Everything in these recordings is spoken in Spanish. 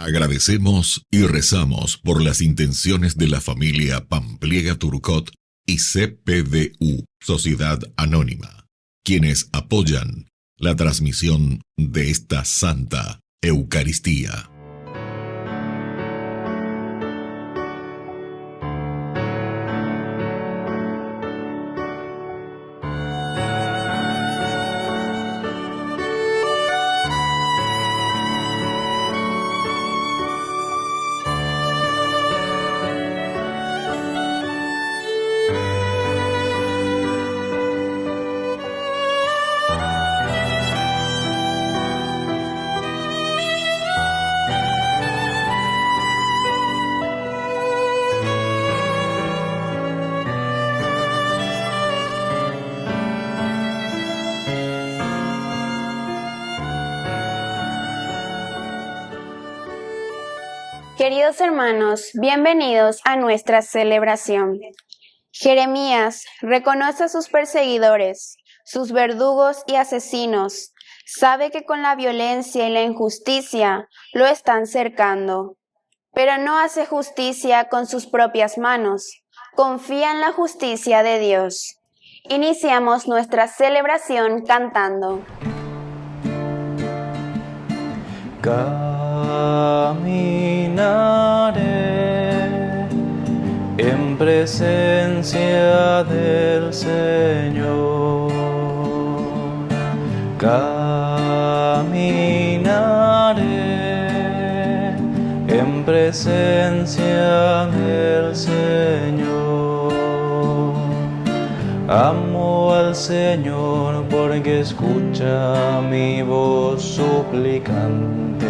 Agradecemos y rezamos por las intenciones de la familia Pampliega Turcot y CPDU, Sociedad Anónima, quienes apoyan la transmisión de esta Santa Eucaristía. Queridos hermanos, bienvenidos a nuestra celebración. Jeremías reconoce a sus perseguidores, sus verdugos y asesinos. Sabe que con la violencia y la injusticia lo están cercando, pero no hace justicia con sus propias manos. Confía en la justicia de Dios. Iniciamos nuestra celebración cantando. Caminaré en presencia del Señor. Caminaré en presencia del Señor. Amo al Señor porque escucha mi voz suplicante,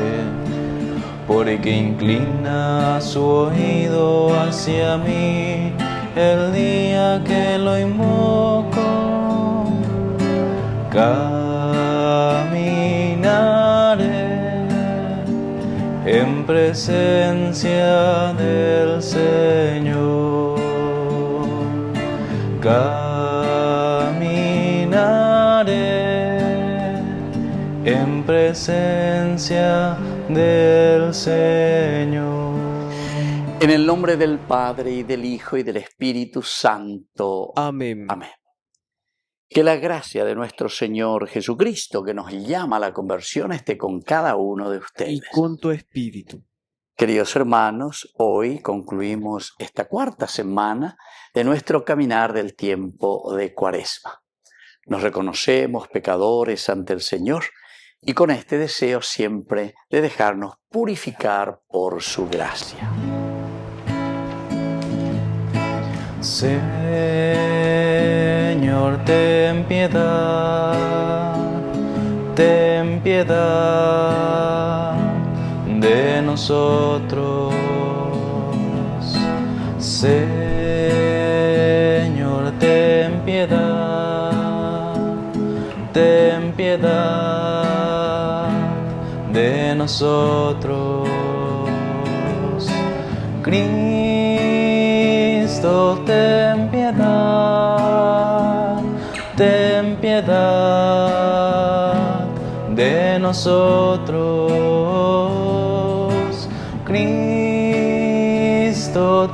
porque inclina su oído hacia mí el día que lo invoco. Caminaré en presencia del Señor. Caminaré en presencia del Señor. En el nombre del Padre, y del Hijo, y del Espíritu Santo. Amén. Amén. Que la gracia de nuestro Señor Jesucristo, que nos llama a la conversión, esté con cada uno de ustedes. Y con tu espíritu. Queridos hermanos, hoy concluimos esta cuarta semana de nuestro caminar del tiempo de Cuaresma. Nos reconocemos pecadores ante el Señor y con este deseo siempre de dejarnos purificar por su gracia. Señor, ten piedad de nosotros. Señor, ten piedad de nosotros. Cristo, ten piedad de nosotros. Cristo,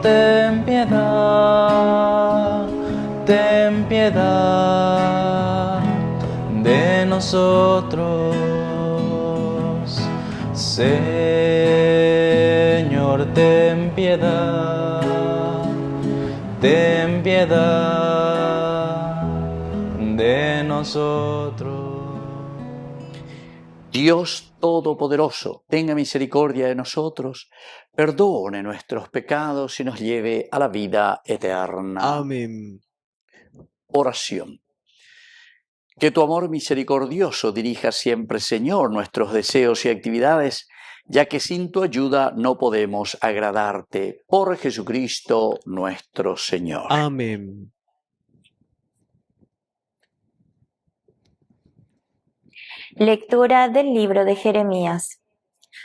ten piedad de nosotros. Señor, ten piedad de nosotros. Dios Todopoderoso, tenga misericordia de nosotros, perdone nuestros pecados y nos lleve a la vida eterna. Amén. Oración. Que tu amor misericordioso dirija siempre, Señor, nuestros deseos y actividades, ya que sin tu ayuda no podemos agradarte. Por Jesucristo nuestro Señor. Amén. Lectura del libro de Jeremías.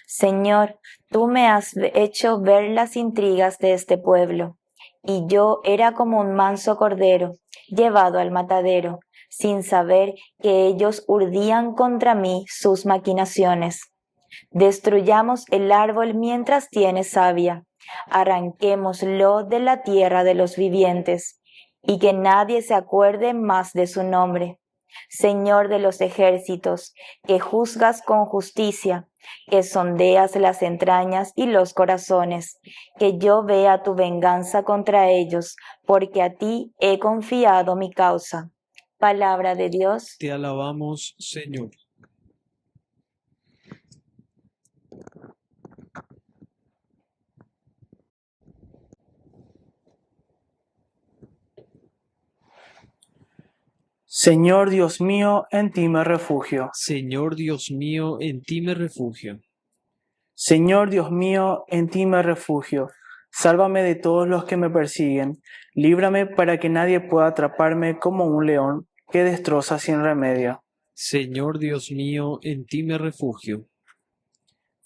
Señor, tú me has hecho ver las intrigas de este pueblo, y yo era como un manso cordero, llevado al matadero, sin saber que ellos urdían contra mí sus maquinaciones. Destruyamos el árbol mientras tiene savia, arranquémoslo de la tierra de los vivientes, y que nadie se acuerde más de su nombre. Señor de los ejércitos, que juzgas con justicia, que sondeas las entrañas y los corazones, que yo vea tu venganza contra ellos, porque a ti he confiado mi causa. Palabra de Dios. Te alabamos, Señor. Señor Dios mío, en ti me refugio. Señor Dios mío, en ti me refugio. Señor Dios mío, en ti me refugio. Sálvame de todos los que me persiguen. Líbrame para que nadie pueda atraparme como un león que destroza sin remedio. Señor Dios mío, en ti me refugio.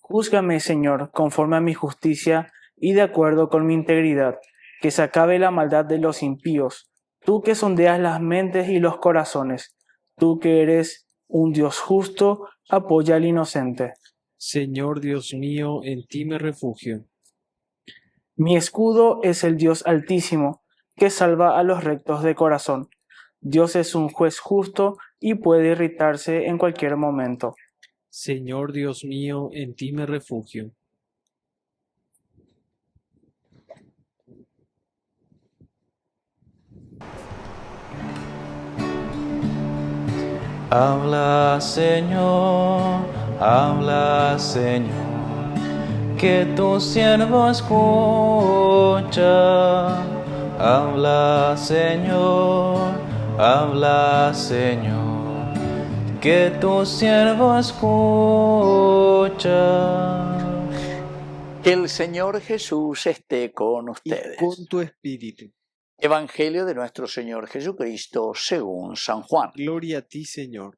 Júzgame, Señor, conforme a mi justicia y de acuerdo con mi integridad, que se acabe la maldad de los impíos. Tú que sondeas las mentes y los corazones, tú que eres un Dios justo, apoya al inocente. Señor Dios mío, en ti me refugio. Mi escudo es el Dios Altísimo, que salva a los rectos de corazón. Dios es un juez justo y puede irritarse en cualquier momento. Señor Dios mío, en ti me refugio. Habla, Señor, que tu siervo escucha. Habla, Señor, que tu siervo escucha. Que el Señor Jesús esté con Y ustedes. con tu espíritu. Evangelio de nuestro Señor Jesucristo según San Juan. Gloria a ti, Señor.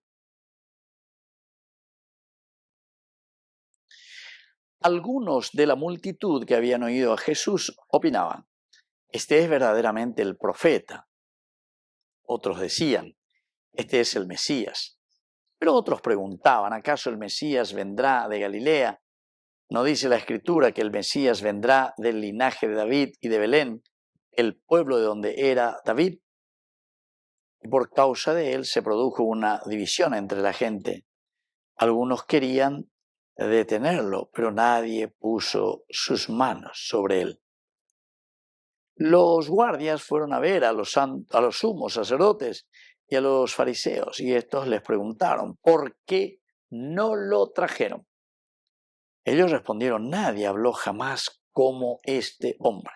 Algunos de la multitud que habían oído a Jesús opinaban: este es verdaderamente el profeta. Otros decían: este es el Mesías. Pero otros preguntaban: ¿acaso el Mesías vendrá de Galilea? ¿No dice la Escritura que el Mesías vendrá del linaje de David y de Belén, el pueblo de donde era David? Y por causa de él se produjo una división entre la gente. Algunos querían detenerlo, pero nadie puso sus manos sobre él. Los guardias fueron a ver a los sumos sacerdotes y a los fariseos, y estos les preguntaron: ¿por qué no lo trajeron? Ellos respondieron: nadie habló jamás como este hombre.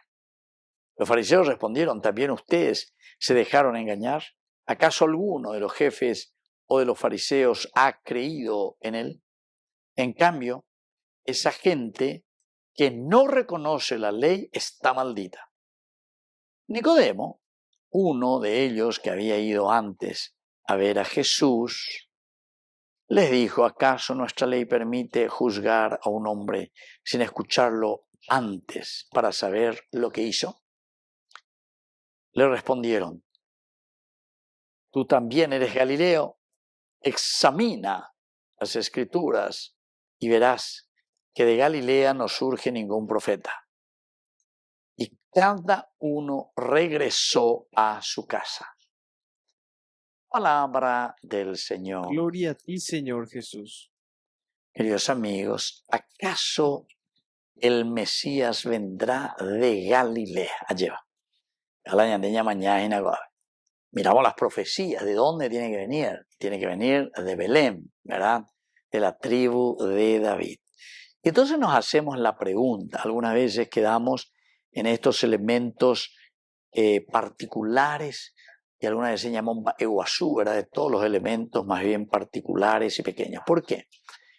Los fariseos respondieron: ¿también ustedes se dejaron engañar? ¿Acaso alguno de los jefes o de los fariseos ha creído en él? En cambio, esa gente que no reconoce la ley está maldita. Nicodemo, uno de ellos que había ido antes a ver a Jesús, les dijo: ¿acaso nuestra ley permite juzgar a un hombre sin escucharlo antes para saber lo que hizo? Le respondieron: tú también eres Galileo, examina las Escrituras y verás que de Galilea no surge ningún profeta. Y cada uno regresó a su casa. Palabra del Señor. Gloria a ti, Señor Jesús. Queridos amigos, ¿acaso el Mesías vendrá de Galilea? Allá va. Miramos las profecías, ¿de dónde tiene que venir? Tiene que venir de Belén, ¿verdad? De la tribu de David. Y entonces nos hacemos la pregunta, algunas veces quedamos en estos elementos particulares, y algunas veces llamamos eguazú, ¿verdad? De todos los elementos más bien particulares y pequeños. ¿Por qué?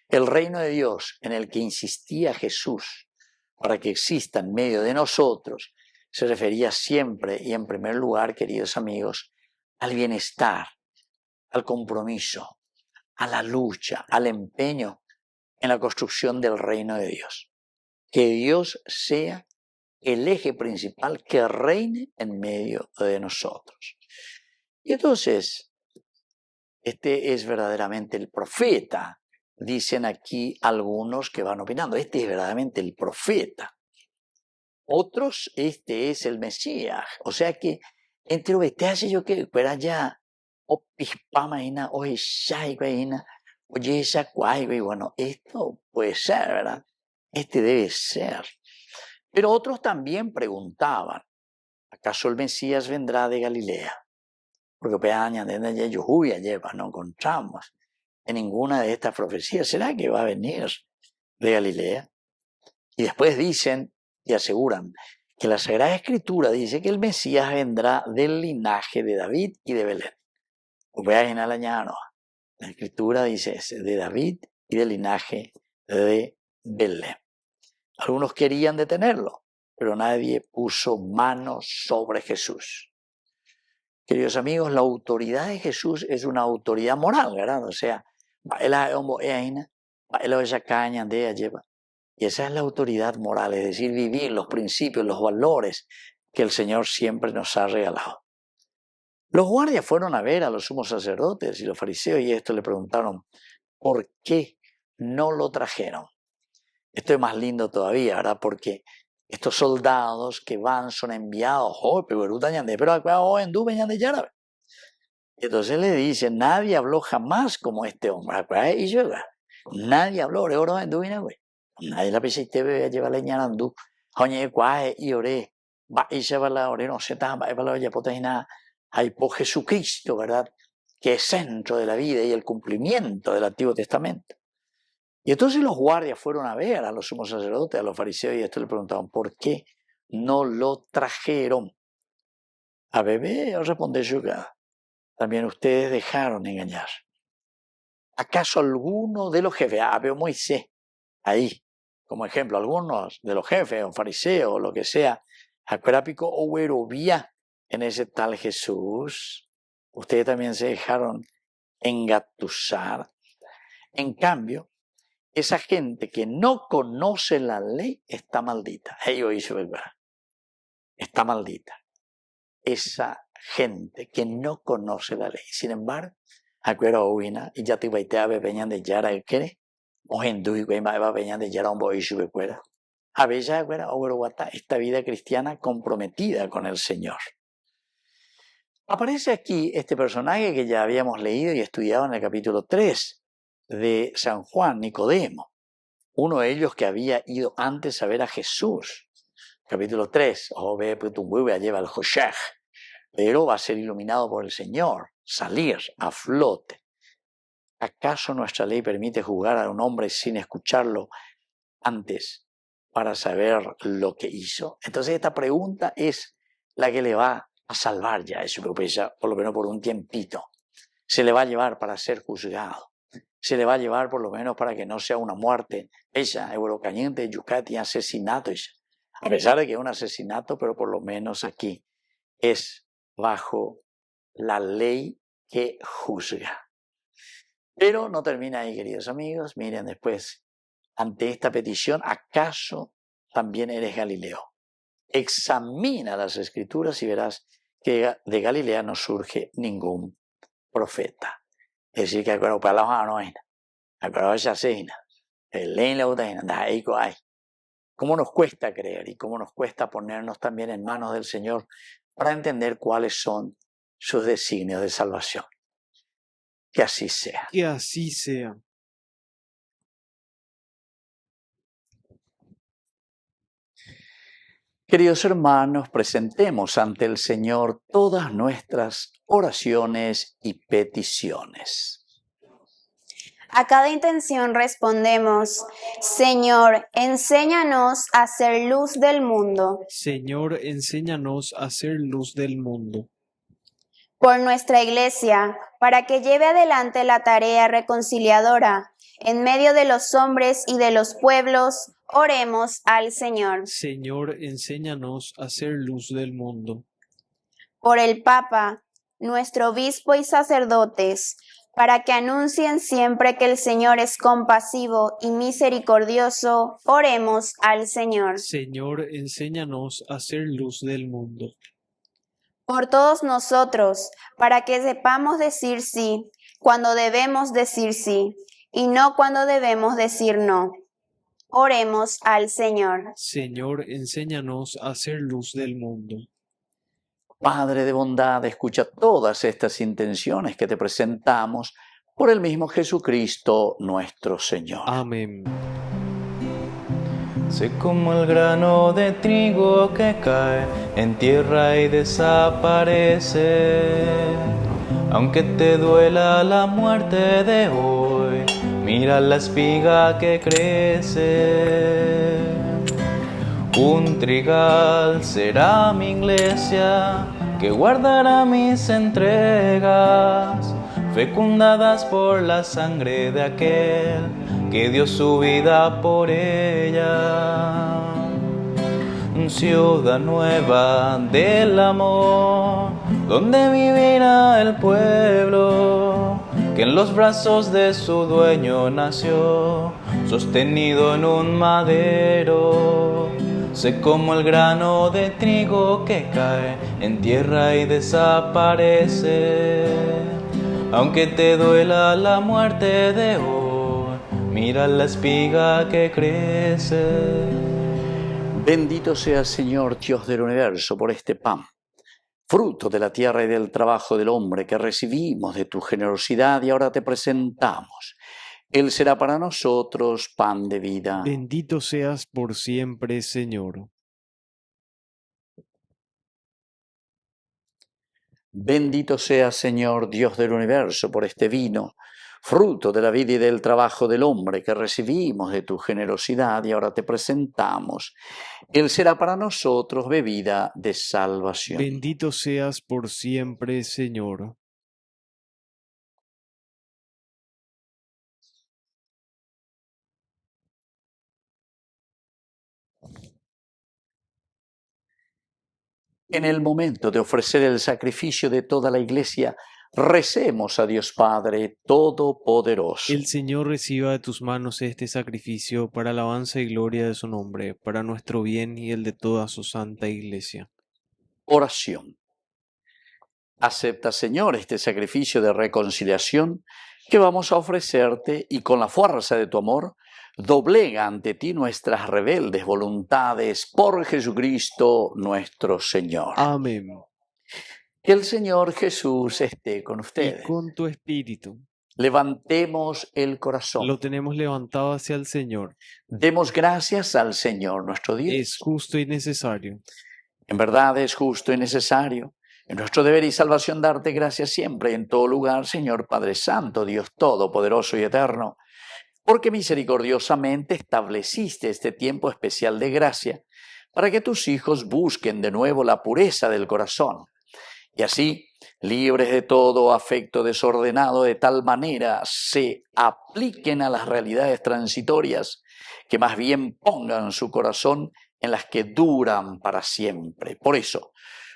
El reino de Dios en el que insistía Jesús para que exista en medio de nosotros se refería siempre y en primer lugar, queridos amigos, al bienestar, al compromiso, a la lucha, al empeño en la construcción del reino de Dios. Que Dios sea el eje principal que reine en medio de nosotros. Y entonces, este es verdaderamente el profeta dicen aquí algunos que van opinando, este es verdaderamente el profeta. Otros, este es el Mesías. O sea que, entre los hace yo que fuera ya, o pispamaina, o ishaigaina, o yeshakwai, bueno, esto puede ser, ¿verdad? Este debe ser. Pero otros también preguntaban, ¿acaso el Mesías vendrá de Galilea? Porque peaña de lluvia lleva, no encontramos en ninguna de estas profecías. ¿Será que va a venir de Galilea? Y después dicen y aseguran que la Sagrada Escritura dice que el Mesías vendrá del linaje de David y de Belén. La Escritura dice de David y del linaje de Belén. Algunos querían detenerlo, pero nadie puso manos sobre Jesús. Queridos amigos, la autoridad de Jesús es una autoridad moral, ¿verdad? O sea, y esa es la autoridad moral, es decir, vivir los principios, los valores que el Señor siempre nos ha regalado. Los guardias fueron a ver a los sumos sacerdotes y los fariseos y esto le preguntaron, ¿por qué no lo trajeron? Esto es más lindo todavía, ¿verdad? Porque estos soldados que van son enviados, y entonces le dicen, nadie habló jamás como este hombre, nadie habló, nadie la pensé te ve a llevar la ñarandú, y oré, no se hay por Jesucristo, ¿verdad? Que es centro de la vida y el cumplimiento del Antiguo Testamento. Y entonces los guardias fueron a ver a los sumos sacerdotes, a los fariseos, y esto le preguntaban, ¿por qué no lo trajeron? A bebé, responde Yuga, también ustedes dejaron engañar. ¿Acaso alguno de los jefes, veo Moisés, ahí, como ejemplo, algunos de los jefes, o fariseos, o lo que sea, acuérapico o huerovía en ese tal Jesús, ustedes también se dejaron engatusar? En cambio, esa gente que no conoce la ley está maldita. Está maldita. Esa gente que no conoce la ley. Sin embargo, acuerdo Uina y ya te vaitea bebeñan de yara el quiere. O hindú y güey va bebeñan de yara un boy y becuera. A bella acuerdo Oberuata esta vida cristiana comprometida con el Señor. Aparece aquí este personaje que ya habíamos leído y estudiado en el capítulo 3 de San Juan, Nicodemo. Uno de ellos que había ido antes a ver a Jesús. Capítulo 3, lleva al Joshech, pero va a ser iluminado por el Señor, salir a flote. ¿Acaso nuestra ley permite juzgar a un hombre sin escucharlo antes para saber lo que hizo? Entonces esta pregunta es la que le va a salvar ya, eso por lo menos por un tiempito. Se le va a llevar para ser juzgado. Se le va a llevar por lo menos para que no sea una muerte, ella, eurocaliente, yucati, asesinato, a pesar de que es un asesinato, pero por lo menos aquí es bajo la ley que juzga. Pero no termina ahí, queridos amigos, miren después, ante esta petición, ¿acaso también eres Galileo? Examina las Escrituras y verás que de Galilea no surge ningún profeta. Es decir, que acuerdo para la no hay, acuerdo ya seina, el ley la otra hay. ¿Cómo nos cuesta creer y cómo nos cuesta ponernos también en manos del Señor para entender cuáles son sus designios de salvación? Que así sea. Que así sea. Queridos hermanos, presentemos ante el Señor todas nuestras oraciones y peticiones. A cada intención respondemos, Señor, enséñanos a ser luz del mundo. Señor, enséñanos a ser luz del mundo. Por nuestra Iglesia, para que lleve adelante la tarea reconciliadora en medio de los hombres y de los pueblos, oremos al Señor. Señor, enséñanos a ser luz del mundo. Por el Papa, nuestro obispo y sacerdotes, para que anuncien siempre que el Señor es compasivo y misericordioso, oremos al Señor. Señor, enséñanos a ser luz del mundo. Por todos nosotros, para que sepamos decir sí cuando debemos decir sí, y no cuando debemos decir no. Oremos al Señor. Señor, enséñanos a ser luz del mundo. Padre de bondad, escucha todas estas intenciones que te presentamos por el mismo Jesucristo nuestro Señor. Amén. Sé como el grano de trigo que cae en tierra y desaparece. Aunque te duela la muerte de hoy, mira la espiga que crece. Un trigal será mi iglesia, que guardará mis entregas, fecundadas por la sangre de aquel que dio su vida por ella. Ciudad nueva del amor, donde vivirá el pueblo, que en los brazos de su dueño nació, sostenido en un madero. Sé como el grano de trigo que cae en tierra y desaparece. Aunque te duela la muerte de hoy, mira la espiga que crece. Bendito sea, Señor, Dios del universo, por este pan, fruto de la tierra y del trabajo del hombre que recibimos de tu generosidad y ahora te presentamos. Él será para nosotros pan de vida. Bendito seas por siempre, Señor. Bendito sea, Señor, Dios del universo, por este vino, fruto de la vida y del trabajo del hombre que recibimos de tu generosidad y ahora te presentamos. Él será para nosotros bebida de salvación. Bendito seas por siempre, Señor. En el momento de ofrecer el sacrificio de toda la Iglesia, recemos a Dios Padre Todopoderoso. El Señor reciba de tus manos este sacrificio para alabanza y gloria de su nombre, para nuestro bien y el de toda su santa Iglesia. Oración. Acepta, Señor, este sacrificio de reconciliación que vamos a ofrecerte y con la fuerza de tu amor, doblega ante ti nuestras rebeldes voluntades por Jesucristo nuestro Señor. Amén. Que el Señor Jesús esté con Y ustedes. con tu espíritu. Levantemos el corazón. Lo tenemos levantado hacia el Señor. Demos gracias al Señor nuestro Dios. Es justo y necesario. En verdad es justo y necesario. Es nuestro deber y salvación darte gracias siempre y en todo lugar, Señor Padre Santo, Dios Todopoderoso y Eterno, porque misericordiosamente estableciste este tiempo especial de gracia para que tus hijos busquen de nuevo la pureza del corazón y así, libres de todo afecto desordenado, de tal manera se apliquen a las realidades transitorias que más bien pongan su corazón en las que duran para siempre. Por eso,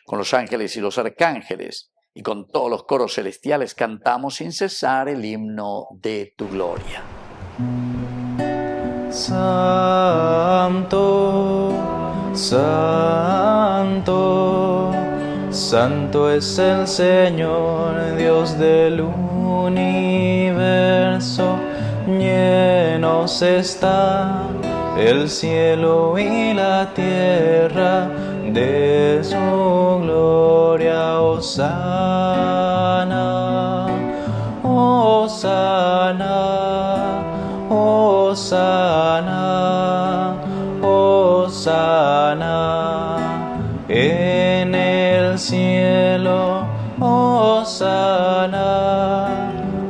con los ángeles y los arcángeles y con todos los coros celestiales cantamos sin cesar el himno de tu gloria. Santo, santo, santo es el Señor, Dios del universo. Llenos está el cielo y la tierra de su gloria. Hosana, hosana, hosana, hosana en el cielo. Hosana,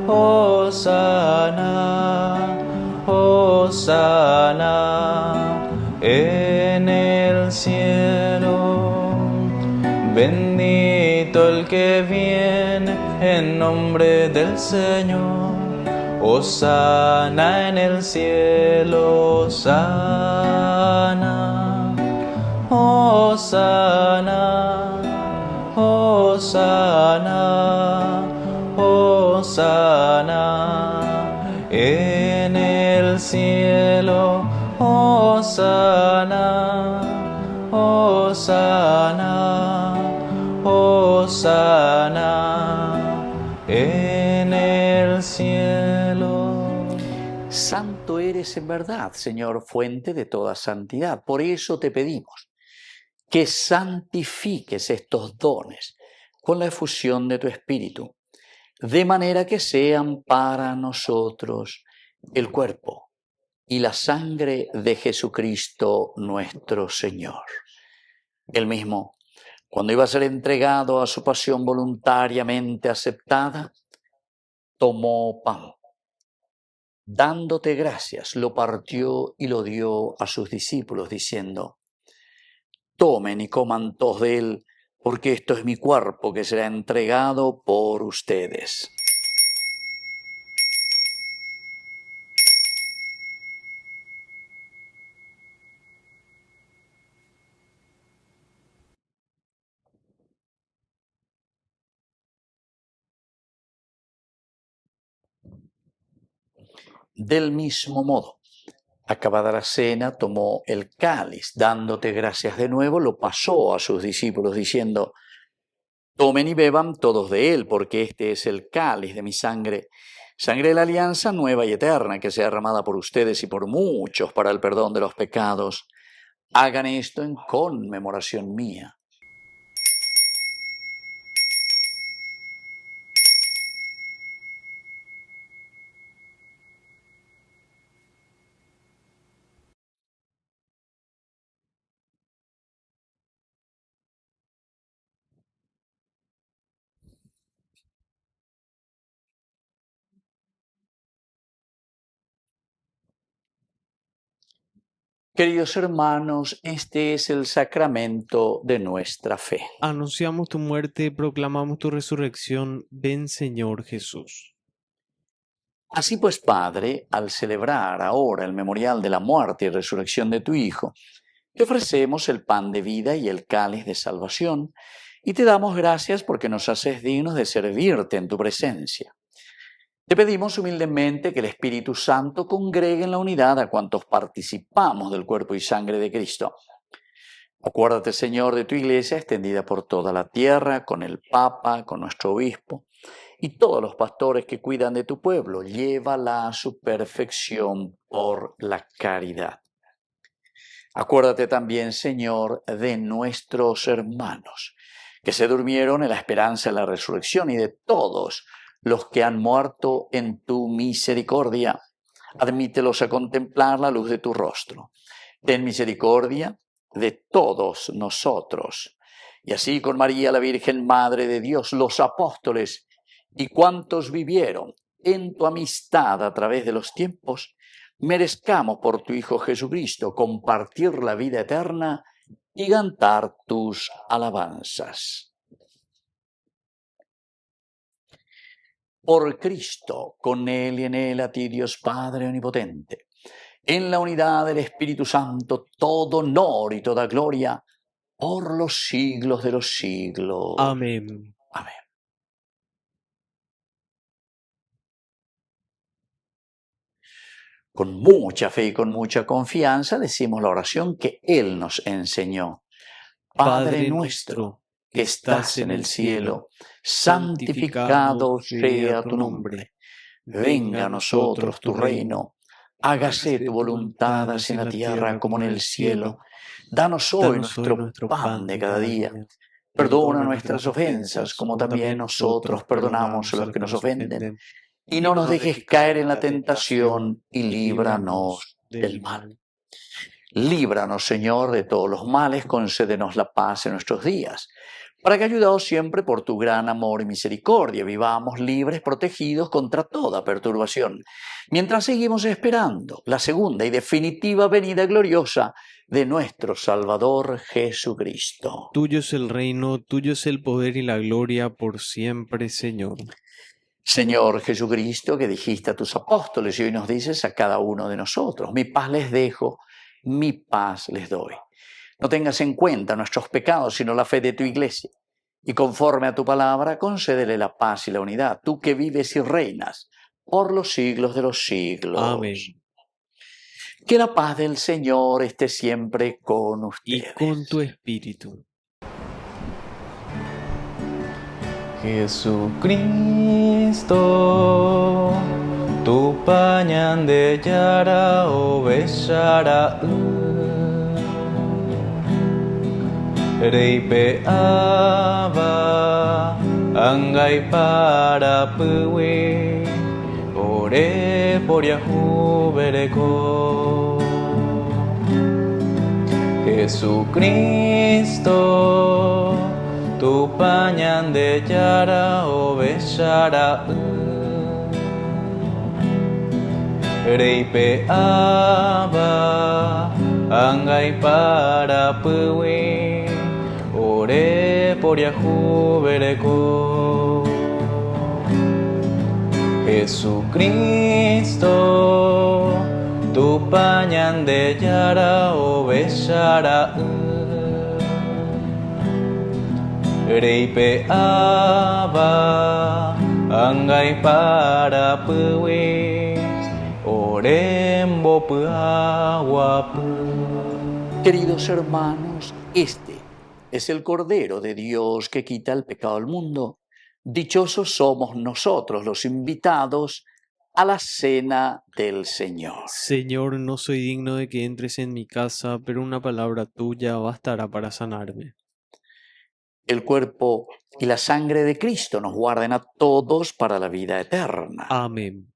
hosana, hosana en el cielo. Bendito el que viene en nombre del Señor. Hosana en el cielo. Hosana, hosana, hosana, hosana en el cielo. Hosana, hosana, hosana en el cielo. Santo eres en verdad, Señor, fuente de toda santidad. Por eso te pedimos que santifiques estos dones con la efusión de tu Espíritu, de manera que sean para nosotros el cuerpo y la sangre de Jesucristo nuestro Señor. Él mismo, cuando iba a ser entregado a su pasión voluntariamente aceptada, tomó pan. Dándote gracias, lo partió y lo dio a sus discípulos, diciendo: tomen y coman todos de él, porque esto es mi cuerpo que será entregado por ustedes. Del mismo modo, acabada la cena, tomó el cáliz, dándote gracias de nuevo, lo pasó a sus discípulos, diciendo: tomen y beban todos de él, porque este es el cáliz de mi sangre, sangre de la alianza nueva y eterna, que sea derramada por ustedes y por muchos para el perdón de los pecados. Hagan esto en conmemoración mía. Queridos hermanos, este es el sacramento de nuestra fe. Anunciamos tu muerte, proclamamos tu resurrección. Ven, Señor Jesús. Así pues, Padre, al celebrar ahora el memorial de la muerte y resurrección de tu Hijo, te ofrecemos el pan de vida y el cáliz de salvación, y te damos gracias porque nos haces dignos de servirte en tu presencia. Te pedimos humildemente que el Espíritu Santo congregue en la unidad a cuantos participamos del cuerpo y sangre de Cristo. Acuérdate, Señor, de tu Iglesia extendida por toda la tierra, con el Papa, con nuestro Obispo y todos los pastores que cuidan de tu pueblo. Llévala a su perfección por la caridad. Acuérdate también, Señor, de nuestros hermanos, que se durmieron en la esperanza de la resurrección, y de todos los que han muerto en tu misericordia. Admítelos a contemplar la luz de tu rostro. Ten misericordia de todos nosotros. Y así con María, la Virgen Madre de Dios, los apóstoles y cuantos vivieron en tu amistad a través de los tiempos, merezcamos por tu Hijo Jesucristo compartir la vida eterna y cantar tus alabanzas. Por Cristo, con Él y en Él, a ti, Dios Padre Omnipotente, en la unidad del Espíritu Santo, todo honor y toda gloria, por los siglos de los siglos. Amén. Amén. Con mucha fe y con mucha confianza decimos la oración que Él nos enseñó. Padre nuestro, que estás en el cielo, santificado sea tu nombre. Venga a nosotros tu reino. Hágase tu voluntad así en la tierra como en el cielo. Danos hoy nuestro pan de cada día. Perdona nuestras ofensas, como también nosotros perdonamos a los que nos ofenden. Y no nos dejes caer en la tentación, y líbranos del mal. Líbranos, Señor, de todos los males, concédenos la paz en nuestros días, para que, ayudados siempre por tu gran amor y misericordia, vivamos libres, protegidos contra toda perturbación, mientras seguimos esperando la segunda y definitiva venida gloriosa de nuestro Salvador Jesucristo. Tuyo es el reino, tuyo es el poder y la gloria por siempre, Señor. Señor Jesucristo, que dijiste a tus apóstoles y hoy nos dices a cada uno de nosotros: mi paz les dejo, mi paz les doy. No tengas en cuenta nuestros pecados, sino la fe de tu Iglesia. Y conforme a tu palabra, concédele la paz y la unidad, tú que vives y reinas por los siglos de los siglos. Amén. Que la paz del Señor esté siempre con Y ustedes. con tu espíritu. Jesucristo, Tupañan de Yara o Beshara Reipe Aba Angai para Puwi Ore por Yahu Bereko Jesucristo Tupañan de Yara o Beshara Reipe Aba Angai para Puwi Ore por Yahu Bereko Jesucristo Tupañan de Yara o Beshara Reipe Aba Angai para Puwi Orembo Puahuapu. Queridos hermanos, este es el Cordero de Dios que quita el pecado del mundo. Dichosos somos nosotros los invitados a la cena del Señor. Señor, no soy digno de que entres en mi casa, pero una palabra tuya bastará para sanarme. El cuerpo y la sangre de Cristo nos guarden a todos para la vida eterna. Amén.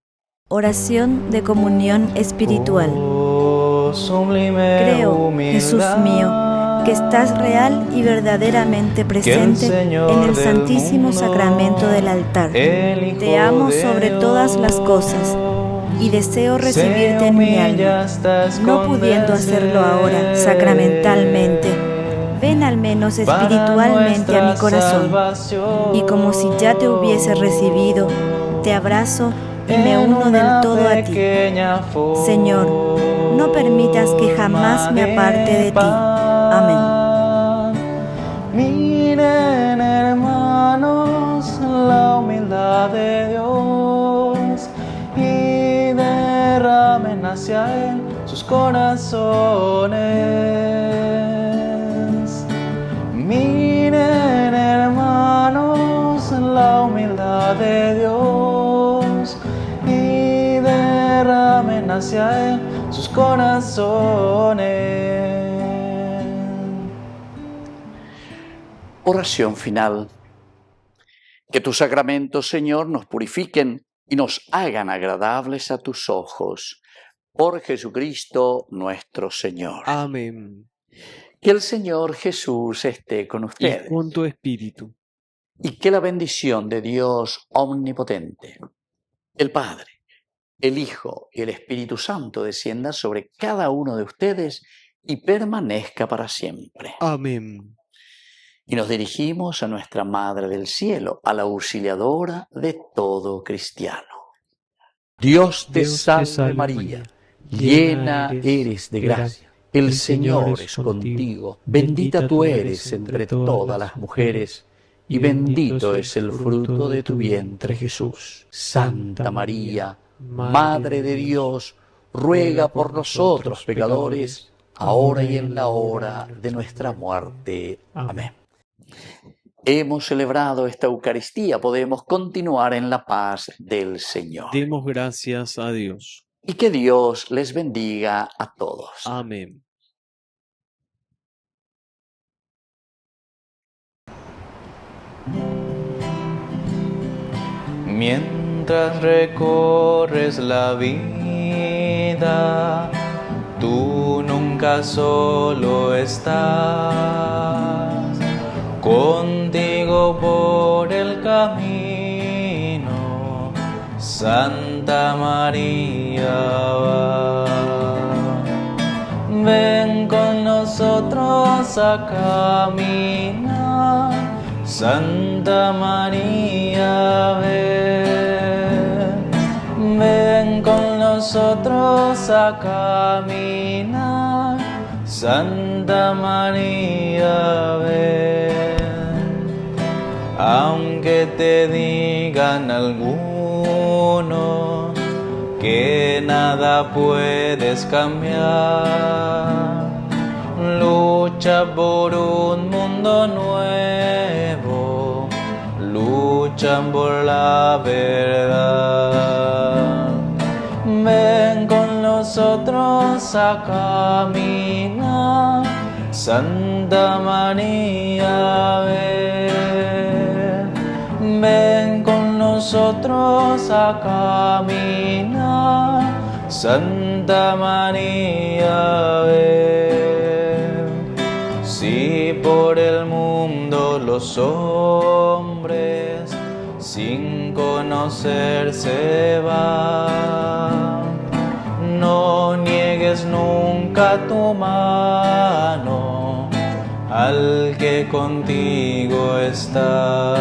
Oración de comunión espiritual. Oh, sublime Creo, Jesús humildad, mío, que estás real y verdaderamente presente Señor en el del santísimo mundo, sacramento del altar. el Hijo Te amo de sobre todas las cosas y deseo se recibirte en mi humilla alma. hasta No pudiendo hacerlo ahora sacramentalmente, ven al menos espiritualmente a mi corazón. Y como si ya te hubiese recibido, te abrazo y me uno del todo a ti. Señor, no permitas que jamás me aparte de ti. Amén. Miren, hermanos, la humildad de Dios y derramen hacia Él sus corazones. Miren, hermanos, la humildad de Dios y derramen hacia Él sus corazones. Oración final. Que tus sacramentos, Señor, nos purifiquen y nos hagan agradables a tus ojos. Por Jesucristo nuestro Señor. Amén. Que el Señor Jesús esté con Y ustedes. con tu espíritu. Y que la bendición de Dios omnipotente, el Padre, el Hijo y el Espíritu Santo descienda sobre cada uno de ustedes y permanezca para siempre. Amén. Y nos dirigimos a nuestra Madre del Cielo, a la auxiliadora de todo cristiano. Dios te salve María, llena eres de gracia. El Señor es contigo, bendita tú eres entre todas las mujeres, y bendito es el fruto de tu vientre Jesús. Santa María, Madre de Dios, ruega por nosotros pecadores, ahora y en la hora de nuestra muerte. Amén. Hemos celebrado esta Eucaristía, podemos continuar en la paz del Señor. Demos gracias a Dios. Y que Dios les bendiga a todos. Amén. Mientras recorres la vida, tú nunca solo estás. Contigo por el camino, Santa María va. Ven con nosotros a caminar, Santa María, ven. Ven con nosotros a caminar, Santa María, ven. Aunque te digan algunos que nada puedes cambiar, lucha por un mundo nuevo, lucha por la verdad. nosotros a caminar. Santa María, ven. Ven con nosotros a caminar. Santa María, ven. Si por el mundo los hombres sin conocer se van, no niegues nunca tu mano al que contigo está.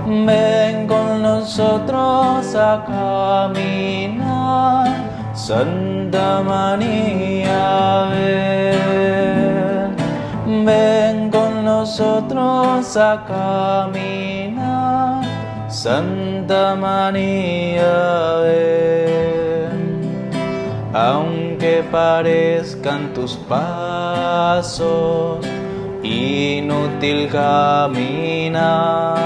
Ven con nosotros a caminar. Santa María, ven. Ven con nosotros a caminar. Santa María, ven. Aunque parezcan tus pasos inútil caminar,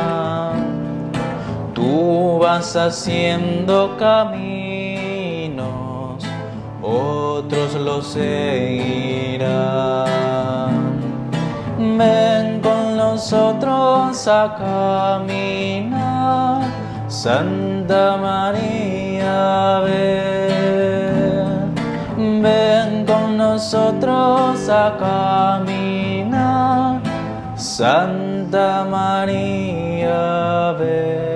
tú vas haciendo caminos, otros los seguirán. Ven con nosotros a caminar. Santa María, ven. Ven con nosotros a caminar. Santa María, ven.